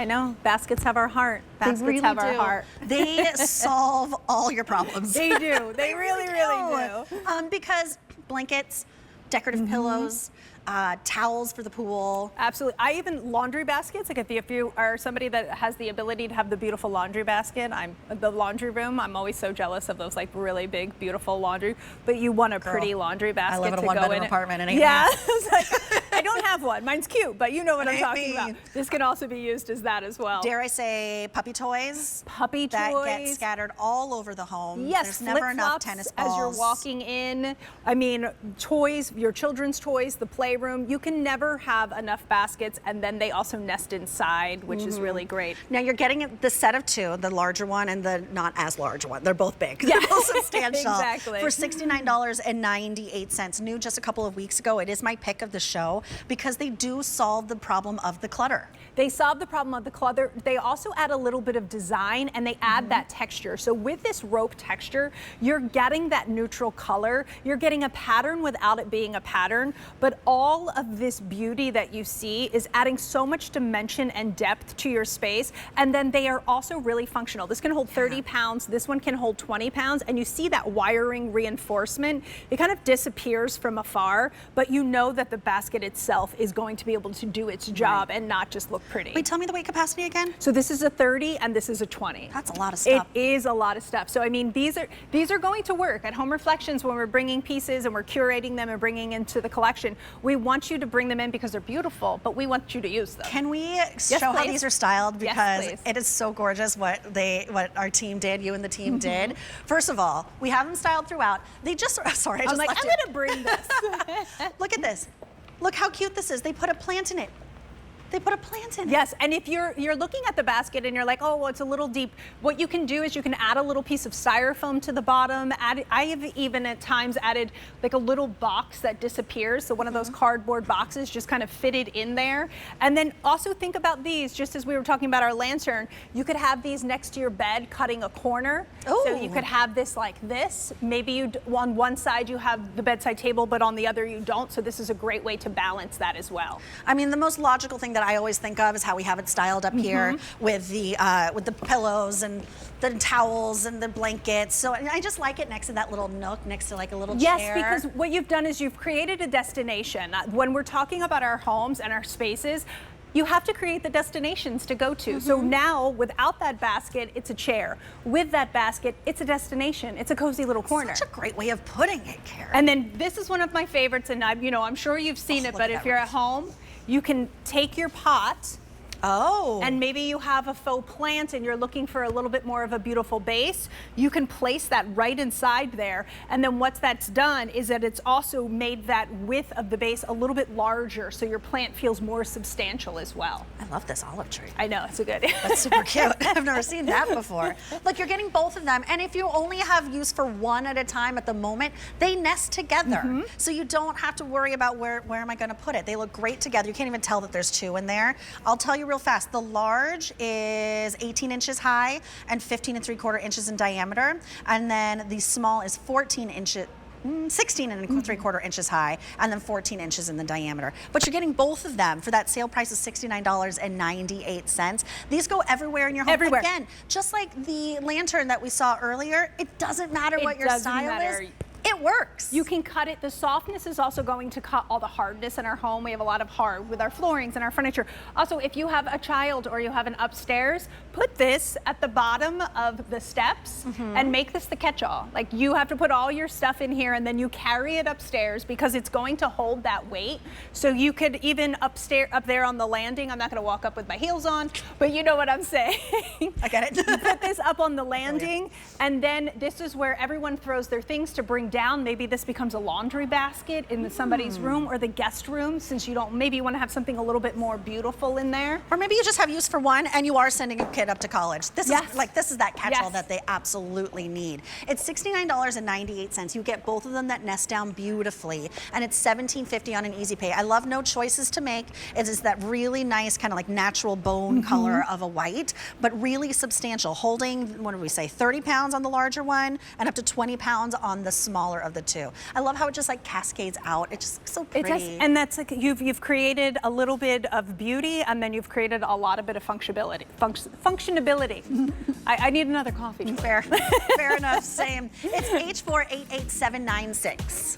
I know. Baskets have our heart. Baskets really have our do. heart. They solve all your problems. They do. They really do. Because blankets, decorative pillows, towels for the pool. Absolutely. I even laundry baskets. Like if you are somebody that has the ability to have the beautiful laundry basket, the laundry room. I'm always so jealous of those like really big, beautiful laundry. But you want a pretty laundry basket. I live in a to one-bedroom go in apartment. And yeah. I don't have one. Mine's cute, but you know what I'm talking about. This can also be used as that as well. Dare I say puppy toys? Puppy toys. That get scattered all over the home. Yes, there's never enough tennis balls. As you're walking in. I mean, toys, your children's toys, the playroom. You can never have enough baskets, and then they also nest inside, which is really great. Now you're getting the set of two, the larger one and the not as large one. They're both big. Yeah. They're both substantial. Exactly. For $69.98. New just a couple of weeks ago. It is my pick of the show because they do solve the problem of the clutter. They solve the problem of the clutter. They also add a little bit of design, and they add that texture. So with this rope texture, you're getting that neutral color. You're getting a pattern without it being a pattern, but all of this beauty that you see is adding so much dimension and depth to your space. And then they are also really functional. This can hold 30 pounds. This one can hold 20 pounds. And you see that wiring reinforcement. It kind of disappears from afar, but you know that the basket itself is going to be able to do its job and not just look pretty. Wait, tell me the weight capacity again. So this is a 30 and this is a 20. That's a lot of stuff. It is a lot of stuff. So I mean, these are going to work at Home Reflections when we're bringing pieces and we're curating them and bringing into the collection. We want you to bring them in because they're beautiful, but we want you to use them. Can we show how these are styled? Because yes, it is so gorgeous what our team did, you and the team did. First of all, we have them styled throughout. They just, sorry, I just left I'm it. gonna bring this. Look at this. Look how cute this is. They put a plant in it. They put a plant in it. Yes, and if you're looking at the basket and you're like, oh, well, it's a little deep, what you can do is you can add a little piece of styrofoam to the bottom. I have even at times added like a little box that disappears, so one of those cardboard boxes just kind of fitted in there. And then also think about these, just as we were talking about our lantern, you could have these next to your bed cutting a corner. Ooh. So you could have this like this. Maybe on one side you have the bedside table, but on the other you don't. So this is a great way to balance that as well. I mean, the most logical thing that I always think of is how we have it styled up here with the pillows and the towels and the blankets. So I just like it next to that little nook, next to like a little chair. Yes, because what you've done is you've created a destination. When we're talking about our homes and our spaces, you have to create the destinations to go to. So now, without that basket, it's a chair. With that basket, it's a destination. It's a cozy little corner. Such a great way of putting it, Karen. And then this is one of my favorites, and I'm sure you've seen it, but if you're at home, you can take your pot. And maybe you have a faux plant and you're looking for a little bit more of a beautiful base. You can place that right inside there. And then what that's done is that it's also made that width of the base a little bit larger so your plant feels more substantial as well. I love this olive tree. I know, it's a good. That's super cute. I've never seen that before. Look, you're getting both of them. And if you only have use for one at a time at the moment, they nest together. So you don't have to worry about where am I going to put it. They look great together. You can't even tell that there's two in there. I'll tell you real fast. The large is 18 inches high and 15 3/4 inches in diameter. And then the small is 16 and 3/4 inches high, and then 14 inches in the diameter. But you're getting both of them for that sale price of $69.98. These go everywhere in your home. Everywhere. Again, just like the lantern that we saw earlier, it doesn't matter what your style is. It works. You can cut it. The softness is also going to cut all the hardness in our home. We have a lot of hard with our floorings and our furniture. Also, if you have a child or you have an upstairs, put this at the bottom of the steps and make this the catch-all. Like, you have to put all your stuff in here and then you carry it upstairs because it's going to hold that weight. So you could even up there on the landing, I'm not gonna walk up with my heels on, but you know what I'm saying. I get it. Put this up on the landing, and then this is where everyone throws their things to bring down. Maybe this becomes a laundry basket in somebody's room or the guest room, since maybe you want to have something a little bit more beautiful in there. Or maybe you just have use for one and you are sending a kid up to college. This is that catch-all that they absolutely need. It's $69.98. You get both of them that nest down beautifully, and it's $17.50 on an easy pay. I love no choices to make. It is that really nice kind of like natural bone color of a white, but really substantial, holding, what do we say, 30 pounds on the larger one and up to 20 pounds on the small smaller of the two. I love how it just like cascades out. It just looks so pretty. It does, and that's like you've created a little bit of beauty, and then you've created a lot of bit of functionability. I need another coffee. Fair, fair enough. Same. It's H488796.